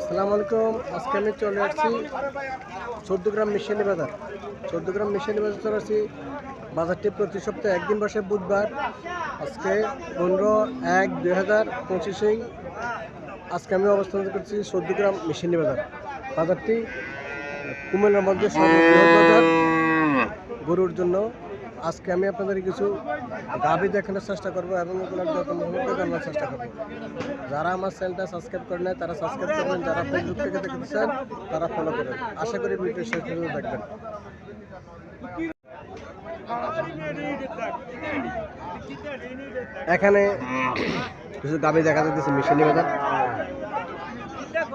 আসসালামু আলাইকুম। আজকে আমি চলে আসছি 14 গ্রাম মিশালি বাজার। 14 গ্রাম মিশালি বাজার চলে আসছি। বাজারটি প্রতি সপ্তাহে একদিন বসে বুধবার। আজকে 15/1/2025 আজকে আমি অবস্থান করছি 14 গ্রাম মিশালি বাজার। বাজারটি কুমিল্লার মধ্যে সর্ববৃহৎ বাজার গরুর জন্য। আজকে আমি আপনাদের কিছু গাভী দেখানোর চেষ্টা করবো এবং জানানোর চেষ্টা করবো। যারা আমার চ্যানেলটা সাবস্ক্রাইব করে নেয় তারা সাবস্ক্রাইব করবেন, যারা ফেসবুক থেকে দেখতেছেন তারা ফলো করবেন। আশা করি ভিডিও শেষ পর্যন্ত দেখবেন। এখানে কিছু গাভী দেখা যাচ্ছে মিশালি বাজার।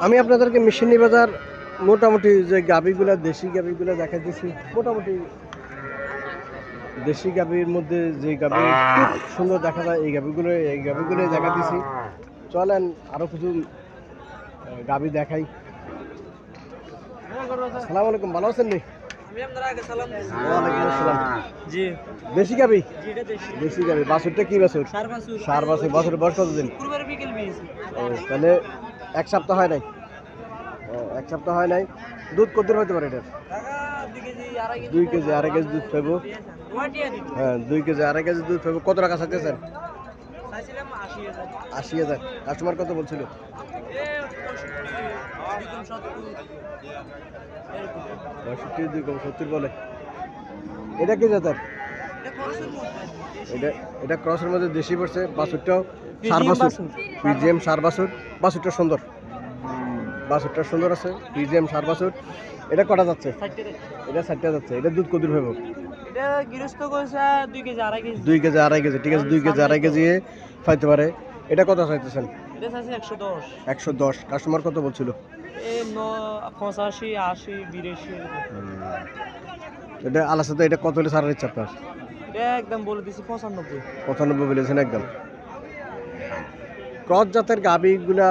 আমি আপনাদেরকে মিশালি বাজার মোটামুটি যে গাভীগুলো দেশি গাভীগুলো দেখা দিচ্ছি। মোটামুটি দেশি গাভীর মধ্যে যে গাভী খুব সুন্দর দেখা যায় এই গাভীগুলো দেখা দিচ্ছি। চলেন আরো কিছু গাভী দেখাই। আসসালামু আলাইকুম, ভালো আছেন নি? ওয়ালাইকুম আসসালাম। জি দেশি গাভী? জি এটা দেশি। দেশি গাভী। বাছুরটা কি বাছুর? সার বাছুর। বাছুরের বয়স কতদিন? কুরবানি বিকেল বিয়েছি। তাহলে এক সপ্তাহ হয় নাই? এক সপ্তাহ হয় নাই। দুধ কতদিন হতে পারে এটার? টাকা 2 কেজি 2.5 কেজি দুধ পাবো। ওয়াটিয়া দিন হ্যাঁ 2 কেজি 2.5 কেজি দুধ পাবো। কত টাকা চাইতেছেন? চাইছিলাম 80,000 80,000। কাস্টমার কত বলছিল? এ 65 2 কম 70 বলে। এটা কি জাতের? এটা ক্রসের মধ্যে দেশি পড়ছে। বাছুরটাও সার বাছুর, পিজিএম সার বাছুর। বাছুরটা সুন্দর, বাছুরটা সুন্দর আছে। পিজিএম সার বাছুর। এটা কটা যাচ্ছে? এটা 60টা যাচ্ছে। এটা দুধ কত পাবো? এটা গৃহস্থ কইছে 2 কেজি 2.5 কেজি 2 কেজি 2.5 কেজি। ঠিক আছে, 2 কেজি 2.5 কেজি পাইতে পারে। এটা কত চাইতেছেন? এটা চাইছে 110 110। কাস্টমার কত বলছিল? এ 85 80 82 এটা আলাদা। এটা কত হলে ছাড়ার ইচ্ছা আপনার? এটা একদম বলে দিছি 95 95 বলেছেন একদম। ক্রস জাতের গাভীগুলা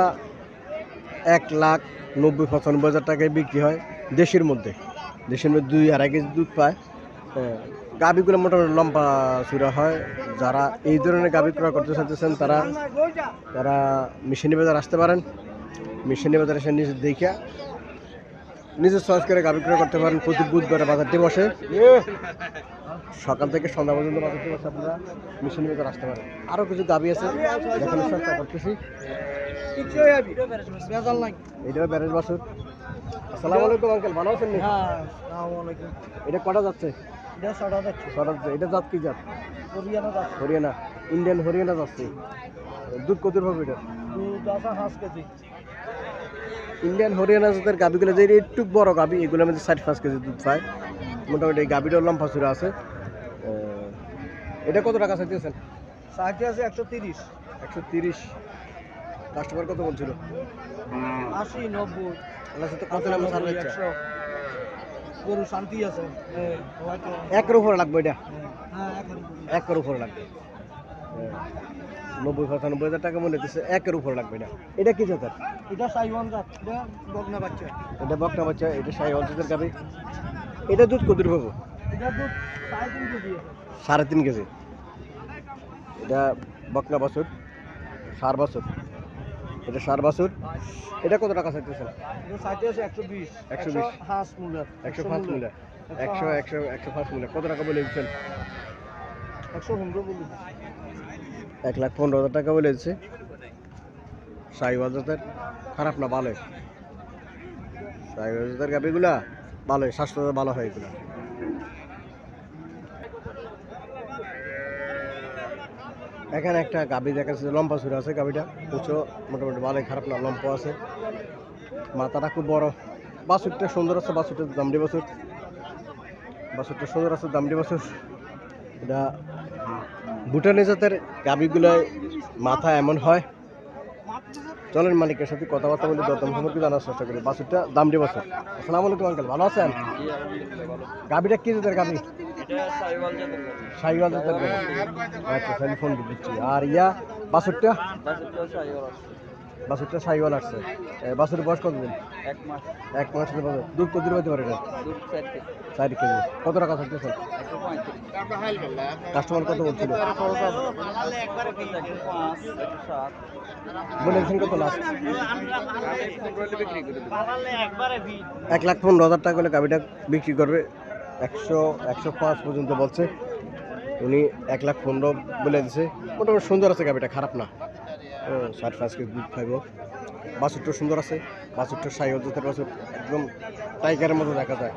1,90,95,000 টাকায় বিক্রি হয় দেশের মধ্যে। দেশের মধ্যে 2.5 কেজি দুধ পায়। গাভীগুলো মোটামুটি লম্বা চূড়া হয়। যারা এই ধরনের গাভী ক্রয় করতে চাইতেছেন তারা মিশালি বাজার আসতে পারেন। মিশালি বাজার এসে নিজে দেখে নিজের চয়েস করে গাভী ক্রয় করতে পারেন। প্রতি বুধবারে বাজারটি বসে, সকাল থেকে সন্ধ্যা পর্যন্ত বাজারটি বসে। আপনারা মিশালি বাজার আসতে পারেন। আরও কিছু গাভী আছে দেখানোর চেষ্টা করতেছি। এটাও ব্যারেজ বাছুর। আসসালামু আলাইকুম আঙ্কেল, ভালো আছেন নি? হ্যাঁ আসসালামু আলাইকুম। এটা কটা যাচ্ছে? এটা 60 যাচ্ছে ছটা যাচ্ছে। এটা জাত কি জাত? হরিয়ানা যাচ্ছে হরিয়ানা, ইন্ডিয়ান হরিয়ানা যাচ্ছে। দুধ কত হবে এটা? দুধ আছে 5 কেজি ইন্ডিয়ান হরিয়ানা জাতের গাভীগুলো যে একটু বড় গাভী, এগুলোর মধ্যে 5 কেজি দুধ পায়। মোটামুটি এই গাভীটার লম্বা চূড়া আছে। এটা কত টাকা চাইতেছেন? সাইজে আছে 130 130। কাস্টমার কত বলছিল? 80 90 আল্লাহ সাথে কত নাম ছাড় দিচ্ছে? 100 গরু শান্তি আছে একের উপরে লাগবে এটা? হ্যাঁ একের উপরে লাগবে। 90-95,000 টাকা মনে হচ্ছে। একের উপরে লাগবে এটা। এটা কি জাতের? এটা সাইওয়ান জাত, এটা বকনা বাচ্চা। এটা বকনা বাচ্চা। এটা শাহিওয়াল জাতের গাভী। এটা দুধ কত পাবো? এটা দুধ 3.5 কেজি আছে। 3.5 কেজি। এটা বকনা বাছুর, সার বাছুর। এটা সার বাছুর। এটা কত টাকা চাইতেছেন? এটা সাইজে আছে 120 120 হাঁস মূল্য 105 মূল্য। 105 মূল্য। কত টাকা বলে দিচ্ছেন? 115 বলি। 1,15,000 টাকা বলে দিচ্ছে। শাহিওয়াল জাতের খারাপ না, ভালোই। শাহিওয়াল জাতের গাভীগুলা ভালোই, স্বাস্থ্য ভালো হয় এগুলা। এখানে একটা গাভী দেখা যাচ্ছে, লম্বা চূড়া আছে গাভীটা। উঁচু, মোটামুটি ভালোই, খারাপ না, লম্বা আছে। মাথাটা খুব বড়। বাছুরটা সুন্দর আছে। বাছুরটা দামড়ি বাছুর। বাছুরটা সুন্দর আছে, দামড়ি বাছুর। এটা ভুটানি জাতের গাভীগুলোয় মাথা এমন হয়। চলেন মালিকের সাথে কথাবার্তা বলে দরদাম সম্পর্কে জানার চেষ্টা করি। বাছুরটা দামড়ি বাছুর। আসসালামু আলাইকুম আঙ্কেল, ভালো আছেন? গাভীটা কি জাতের গাভী? শাহিওয়াল জাতের গাভী। আচ্ছা, ফোন দিচ্ছি। আর বাছুরটা? বাছুরটা সাইওয়াল আসছে। বাছুরের বয়স কতদিন? 1 মাস। 1 মাসের বয়স। দুধ কতদিন হতে পারে এটা? দুধ 4 কেজি। 4 কেজি। কত টাকা চাইতেছেন? 135। কাস্টমার কত বলছিল? পালালে একবারে 105, 107। বলেছেন কত লাস্ট? বিক্রি করে দেব। পালালে একবারে 20। 1,15,000 টাকা হলে গাভিটা বিক্রি করবে। 100-105 পর্যন্ত বলছে উনি। 1,15,000 বলে দিছে। মোটামুটি সুন্দর আছে গাভিটা, খারাপ না। 4-5 কেজি দুধ খাইব। বাছুরটা সুন্দর আছে। বাছুরটা সাইওয়াল জাতের বাছুর, একদম টাইগারের মতো দেখা যায়।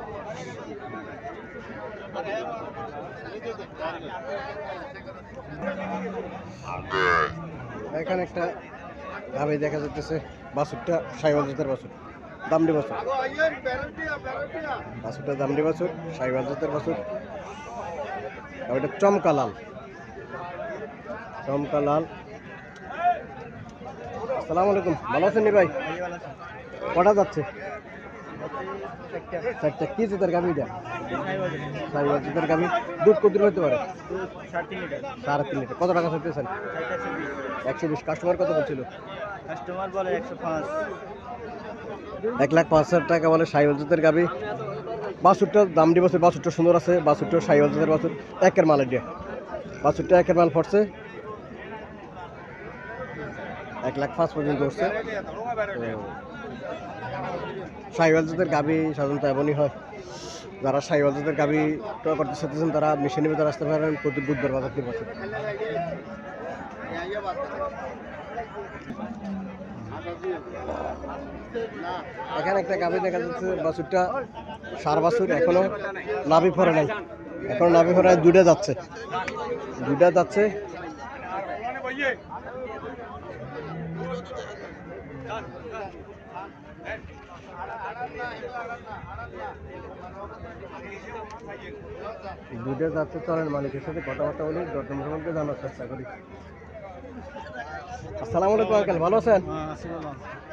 এখানে একটা গাভি দেখা যাচ্ছে। বাছুরটা সাইওয়াল জাতের বাছুর, দামড়ি বাছুর। বাছুরটা দামড়ি বাছুর, সাইওয়াল জাতের বাছুর। গাভিটা চমকা লাল, চমকা লাল। আসসালামু আলাইকুম, ভালো আছেন নি ভাই? কটা যাচ্ছে? 4টা। কি জাতের গাভি এটা? সাইওয়াল জাতের গাভি। দুধ কতদিন হতে পারে? 3.5 লিটার। কত টাকা চাইতেছেন? 120। কাস্টমার কত বলছিল? কাস্টমার বলে 105। 1,05,000 টাকা বলে সাইওয়াল জাতের গাভি। বাছুরটা দামড়ি বাছুর, বাছুরটা সুন্দর আছে। বাছুরটা সাইওয়াল জাতের বাছুর, একের মাল এটা। বাছুরটা একের মাল পড়ছে। 1,05,000 পর্যন্ত উঠছে। সাইওয়াল জাতের গাভি সাধারণত এমনই হয়। যারা সাইওয়াল জাতের গাভি ক্রয় করতে চাইতেছেন তারা মেশিনের ভিতরে আসতে পারেন প্রতি বুধবার বাজার থেকে বসে। এখানে একটা গাভি দেখা যাচ্ছে। বাছুরটা সার বাছুর, এখনো নাভি ফরে নাই। এখন নাভি ফরে দুইটা যাচ্ছে, দুইটা যাচ্ছে। দুইটা যাচ্ছে। চলেন মালিকের সাথে কথাবার্তা বলি, দরদাম সম্পর্কে জানার চেষ্টা করি। আসসালামু আলাইকুম আঙ্কেল, ভালো আছেন?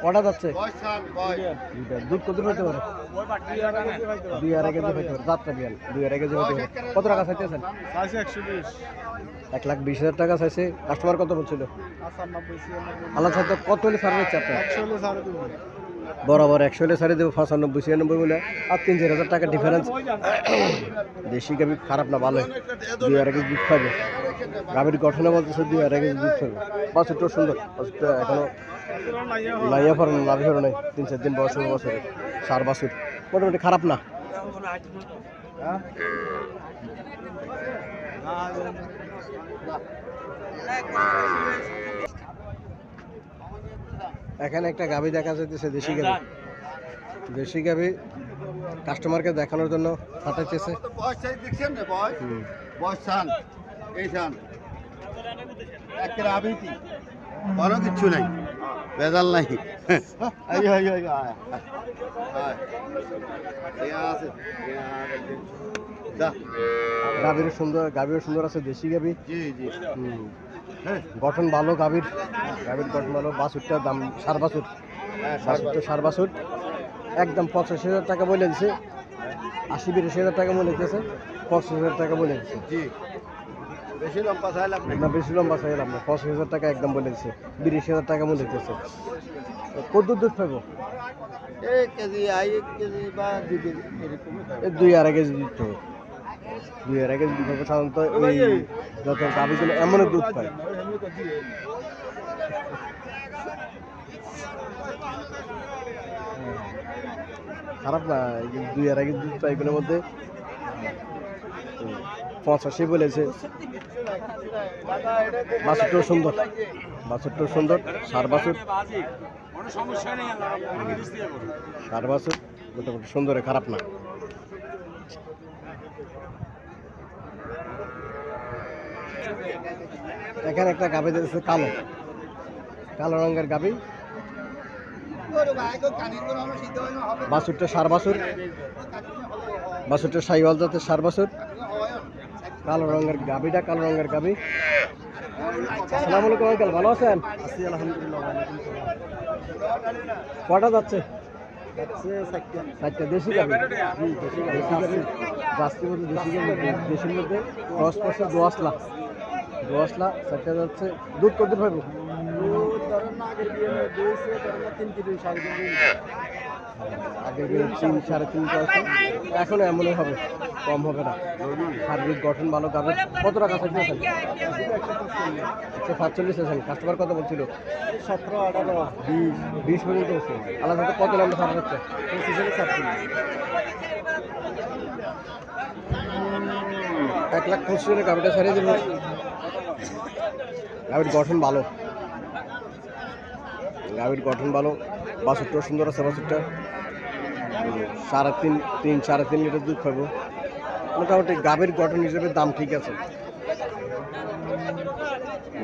কটা যাচ্ছে? দুইটা। দুধ কত হতে পারে? 2.5 কেজি হতে পারে। যাত্রা বিয়ান 2.5 কেজি হতে পারে। কত টাকা চাইতেছেন? 1,20,000 টাকা চাইছে। কাস্টমার কত বলছিল? আল্লাহ সাথে কত হলে ছাড় দিচ্ছে আপনার? বরাবর 100 হলে ছাড়ে দেবো। 95-96 বলে আর 3-4 হাজার টাকা ডিফারেন্স। দেশি গাভি খারাপ না, ভালো। 2.5 কেজি দুধ খাবে। গাভীর গঠনে বলতেছে 2.5 কেজি দুধ খাবে। বাছুরটা সুন্দর। বাছুরটা এখনো লাইয়া ফর নাভি ফর নাই। 3-4 দিন বয়স হবে বছরে। সার বাছুর, মোটামুটি খারাপ না। এখানে একটা গাভি দেখা যাইতেছে, দেশি গাভি। দেশি গাভি কাস্টমারকে দেখানোর জন্য ফাটাইতেছে। কিচ্ছু নাই, ভেজাল নাই। গাভীর সুন্দর, গাভীর সুন্দর আছে। দেশি গাভি, গঠন ভালো। গাভীর গঠন ভালো। বাছুরটার দাম সার বাছুর। বাছুরটা সার বাছুর। একদম 85,000 টাকা বলে দিছে। 80-82 হাজার টাকা বলে দিতেছে। 85,000 টাকা বলে দিচ্ছে। বেশি লম্বা চাইলাম না, বেশি লম্বা চাইলাম না। 85,000 টাকা একদম বলে দিচ্ছে। 82,000 টাকা বলে দিতেছে। কত দুধ পাবো? 1 কেজি, 1 কেজি বা 2 কেজি এরকম। 2.5 কেজি দুধ পাবো। 2.5 কেজি দুধ পাবো। সাধারণত এই যত গাভিগুলো এমন দুধ পায়। খারাপ না, 2.5 কেজি দুধ পায়। এগুলোর মধ্যে 85 বলেছে। বাছুরটাও সুন্দর, বাছুরটাও সুন্দর। সার বাছুর, সার বাছুর মোটামুটি সুন্দর, খারাপ না। এখানে একটা গাভি দিয়েছে কালো, কালো রঙের গাভি। বাছুরটা সার বাছুর, বাছুরটা সাইওয়াল জাতের সার বাছুর। কালো রঙের গাভিটা, কালো রঙের গাভি। আসসালামু আলাইকুম আঙ্কেল, ভালো আছেন? আলহামদুলিল্লাহ। কটা যাচ্ছে? 4টা। দেশি গাভি। দেশি গাভি, জার্সির মধ্যে দেশি গাভি। দেশির মধ্যে 10% দোয়াশলা, 4টা যাচ্ছে। দুধ কত পাবো? ধরেন না আগের বিয়ে দিয়েছে তারা 3 কেজি 3.5 কেজি আগের বিয়ে 3-3.5 আছে, এখন এমনই হবে, কম হবে না। শারীরিক গঠন ভালো গাভীর। কত টাকা চাইছেন? 147 আছেন। কাস্টমার কত বলছিল? 17 18 20 পর্যন্ত আছে। আলাদা কত নাম্বার ছাড়া যাচ্ছে? 25 ছাড়ছিল। 1,25,000 গাভীটা ছাড়িয়ে দেবো। গাভীর গঠন ভালো, গাভীর গঠন ভালো। বাছুরটাও সুন্দর আছে। বাছুরটা 3.5 লিটার দুধ পাবো। মোটামুটি গাভীর গঠন হিসেবে দাম ঠিক আছে।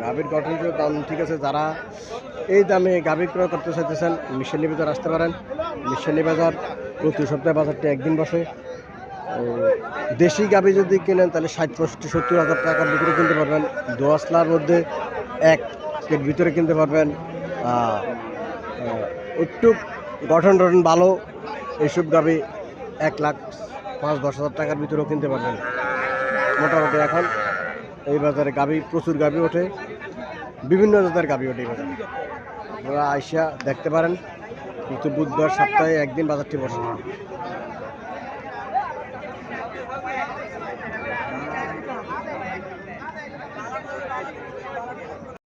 গাভীর গঠন হিসেবে দাম ঠিক আছে। যারা এই দামে গাভী ক্রয় করতে চাইতেছেন মিশালি বাজার আসতে পারেন। মিশালি বাজার প্রতি সপ্তাহে বাজারটা একদিন বসে। দেশি গাভী যদি কেনেন তাহলে 60-65-70 হাজার টাকার ভিতরে কিনতে পারবেন। দোয়াশলার মধ্যে 1 ভিতরে কিনতে পারবেন। একটু গঠন ভালো এইসব গাভী 1,05,10 হাজার টাকার ভিতরেও কিনতে পারবেন। মোটামুটি এখন এই বাজারে গাভী প্রচুর গাভী ওঠে, বিভিন্ন জাতের গাভী ওঠে এই বাজারে। আপনারা আইসা দেখতে পারেন। প্রতি বুধবার সপ্তাহে একদিন বাজারটি বসে।